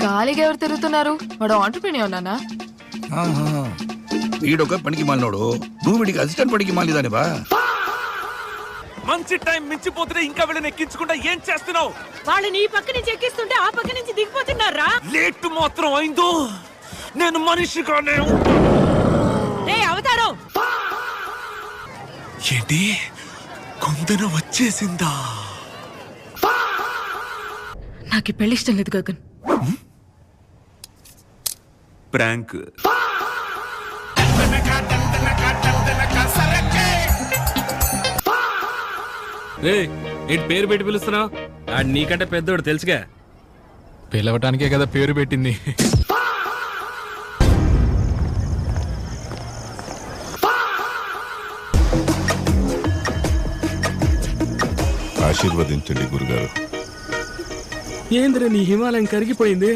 గాలిగా ఎవరు తిరుగుతున్నారు? వాడు ఆంటర్‌ప్రెన్యూర్ నానా? వీడొక పనికి మాలినోడు, నువ్వు వీడికి అసిస్టెంట్ పనికి మాలిదానివా? మంచి టైం మించిపోతుంటే ఇంకా వీళ్ళని ఎక్కించకుండా ఏం చేస్తున్నావు? వాళ్ళని ఈ పక్క నుంచి ఎక్కిస్తుంటే ఆ పక్క నుంచి దిగిపోతున్నారా? లేట్ మాత్రం అయిందో నేను మనిషిగానే అవతారం ఏంటి కొందన వచ్చేసిందా? నాకు ఈ పెళ్లి ఇష్టం లేదు గగన్. ప్రాంక్. ఏంటి పేరు పెట్టి పిలుస్తున్నావు? ఆడు నీకంటే పెద్దోడు తెలుసుగా. పిలవటానికే కదా పేరు పెట్టింది. ఆశీర్వదించండి గురుగారు. ఏంద్ర నీ హిమాలయం కరిగిపోయింది?